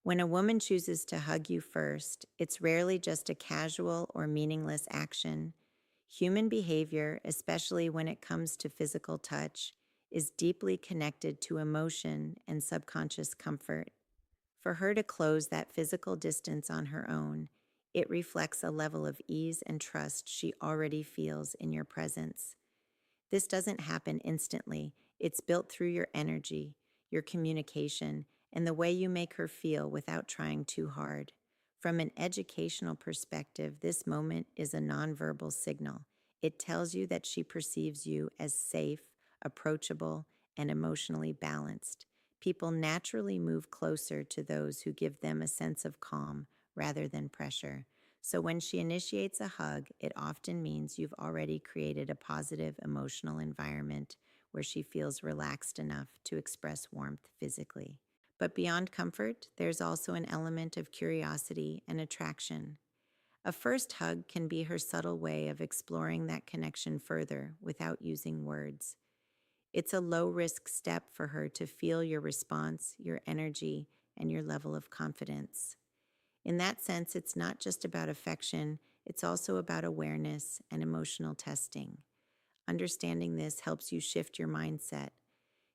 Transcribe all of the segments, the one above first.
When a woman chooses to hug you first, it's rarely just a casual or meaningless action. Human behavior, especially when it comes to physical touch, is deeply connected to emotion and subconscious comfort. For her to close that physical distance on her own, it reflects a level of ease and trust she already feels in your presence. This doesn't happen instantly. It's built through your energy, your communication, and the way you make her feel without trying too hard. From an educational perspective, this moment is a nonverbal signal. It tells you that she perceives you as safe, approachable, and emotionally balanced. People naturally move closer to those who give them a sense of calm rather than pressure. So when she initiates a hug, it often means you've already created a positive emotional environment where she feels relaxed enough to express warmth physically. But beyond comfort, there's also an element of curiosity and attraction. A first hug can be her subtle way of exploring that connection further without using words. It's a low risk step for her to feel your response, your energy, and your level of confidence. In that sense, it's not just about affection, it's also about awareness and emotional testing. Understanding this helps you shift your mindset.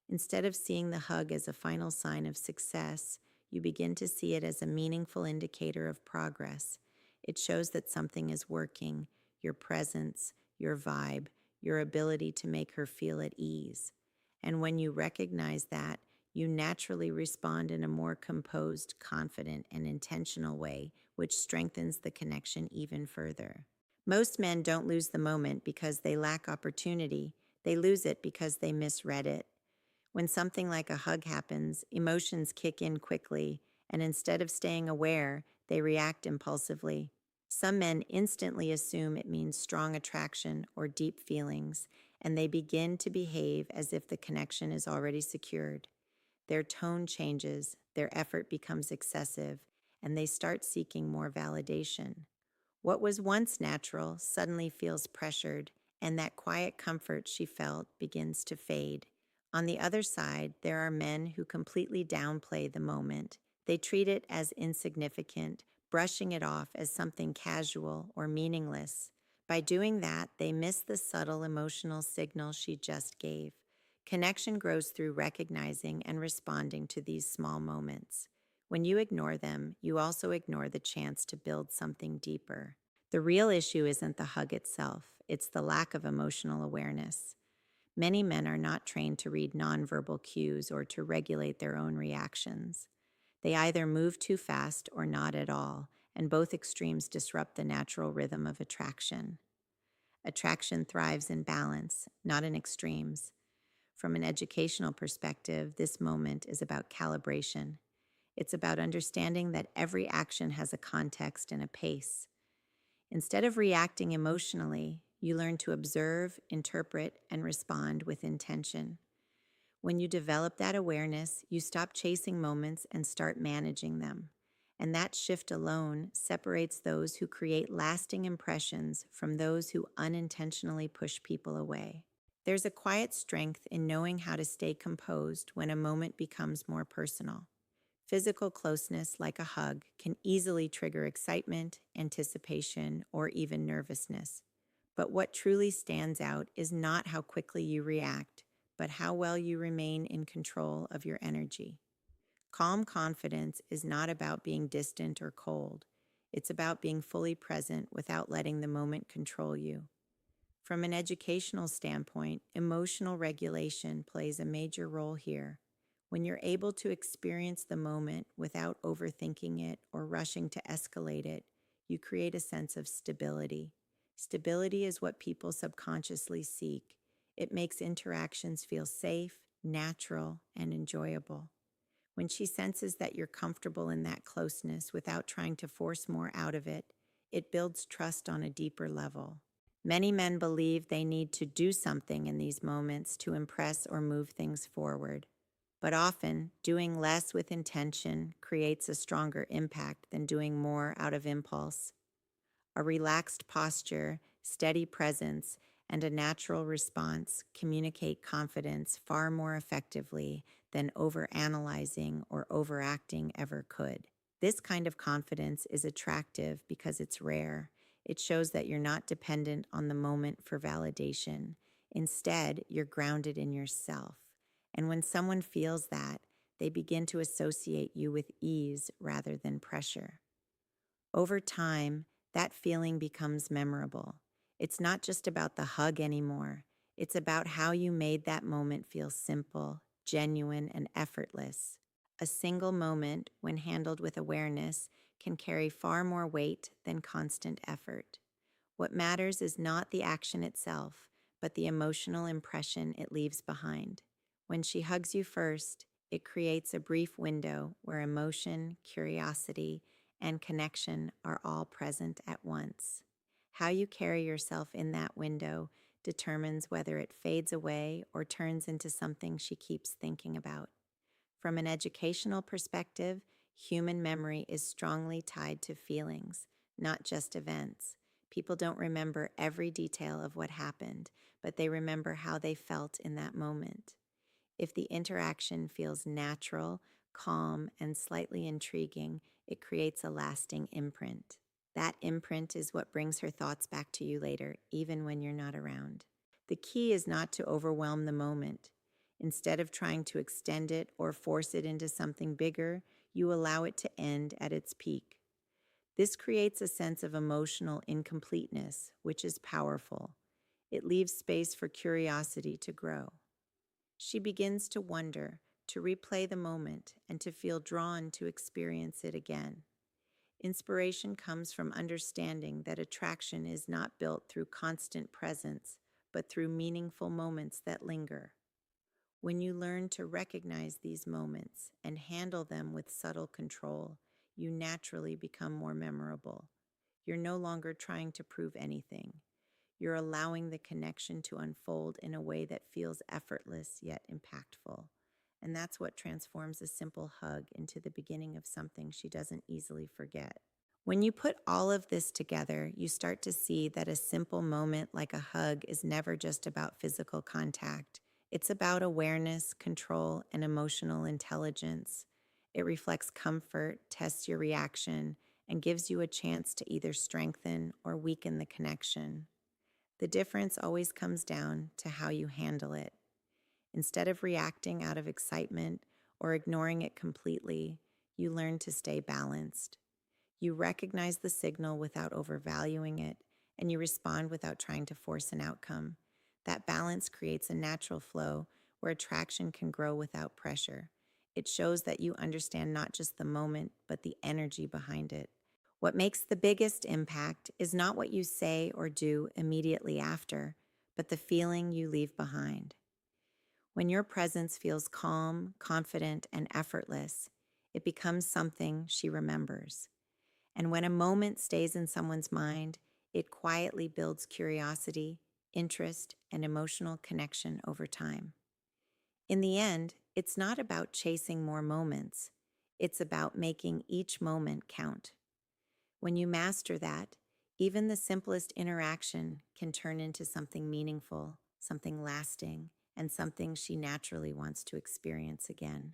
Instead of seeing the hug as a final sign of success, you begin to see it as a meaningful indicator of progress. It shows that something is working, your presence, your vibe, your ability to make her feel at ease. And when you recognize that, you naturally respond in a more composed, confident, and intentional way, which strengthens the connection even further. Most men don't lose the moment because they lack opportunity. They lose it because they misread it. When something like a hug happens, emotions kick in quickly, and instead of staying aware, they react impulsively. Some men instantly assume it means strong attraction or deep feelings, and they begin to behave as if the connection is already secured. Their tone changes, their effort becomes excessive, and they start seeking more validation. What was once natural suddenly feels pressured, and that quiet comfort she felt begins to fade. On the other side, there are men who completely downplay the moment. They treat it as insignificant, brushing it off as something casual or meaningless. By doing that, they miss the subtle emotional signal she just gave. Connection grows through recognizing and responding to these small moments. When you ignore them, you also ignore the chance to build something deeper. The real issue isn't the hug itself, it's the lack of emotional awareness. Many men are not trained to read nonverbal cues or to regulate their own reactions. They either move too fast or not at all, and both extremes disrupt the natural rhythm of attraction. Attraction thrives in balance, not in extremes. From an educational perspective, this moment is about calibration. It's about understanding that every action has a context and a pace. Instead of reacting emotionally, you learn to observe, interpret, and respond with intention. When you develop that awareness, you stop chasing moments and start managing them. And that shift alone separates those who create lasting impressions from those who unintentionally push people away. There's a quiet strength in knowing how to stay composed when a moment becomes more personal. Physical closeness, like a hug, can easily trigger excitement, anticipation, or even nervousness. But what truly stands out is not how quickly you react, but how well you remain in control of your energy. Calm confidence is not about being distant or cold. It's about being fully present without letting the moment control you. From an educational standpoint, emotional regulation plays a major role here. When you're able to experience the moment without overthinking it or rushing to escalate it, you create a sense of stability. Stability is what people subconsciously seek. It makes interactions feel safe, natural, and enjoyable. When she senses that you're comfortable in that closeness without trying to force more out of it, it builds trust on a deeper level. Many men believe they need to do something in these moments to impress or move things forward. But often, doing less with intention creates a stronger impact than doing more out of impulse. A relaxed posture, steady presence, and a natural response communicate confidence far more effectively than overanalyzing or overacting ever could. This kind of confidence is attractive because it's rare. It shows that you're not dependent on the moment for validation. Instead, you're grounded in yourself. And when someone feels that, they begin to associate you with ease rather than pressure. Over time, that feeling becomes memorable. It's not just about the hug anymore. It's about how you made that moment feel simple, genuine, and effortless. A single moment, when handled with awareness, can carry far more weight than constant effort. What matters is not the action itself, but the emotional impression it leaves behind. When she hugs you first, it creates a brief window where emotion, curiosity, and connection are all present at once. How you carry yourself in that window determines whether it fades away or turns into something she keeps thinking about. From an educational perspective, human memory is strongly tied to feelings, not just events. People don't remember every detail of what happened, but they remember how they felt in that moment. If the interaction feels natural, calm, and slightly intriguing, it creates a lasting imprint. That imprint is what brings her thoughts back to you later, even when you're not around. The key is not to overwhelm the moment. Instead of trying to extend it or force it into something bigger, you allow it to end at its peak. This creates a sense of emotional incompleteness, which is powerful. It leaves space for curiosity to grow. She begins to wonder, to replay the moment, and to feel drawn to experience it again. Inspiration comes from understanding that attraction is not built through constant presence, but through meaningful moments that linger. When you learn to recognize these moments and handle them with subtle control, you naturally become more memorable. You're no longer trying to prove anything. You're allowing the connection to unfold in a way that feels effortless yet impactful. And that's what transforms a simple hug into the beginning of something she doesn't easily forget. When you put all of this together, you start to see that a simple moment like a hug is never just about physical contact. It's about awareness, control, and emotional intelligence. It reflects comfort, tests your reaction, and gives you a chance to either strengthen or weaken the connection. The difference always comes down to how you handle it. Instead of reacting out of excitement or ignoring it completely, you learn to stay balanced. You recognize the signal without overvaluing it, and you respond without trying to force an outcome. That balance creates a natural flow where attraction can grow without pressure. It shows that you understand not just the moment, but the energy behind it. What makes the biggest impact is not what you say or do immediately after, but the feeling you leave behind. When your presence feels calm, confident, and effortless, it becomes something she remembers. And when a moment stays in someone's mind, it quietly builds curiosity, interest, and emotional connection over time. In the end, it's not about chasing more moments. It's about making each moment count. When you master that, even the simplest interaction can turn into something meaningful, something lasting, and something she naturally wants to experience again.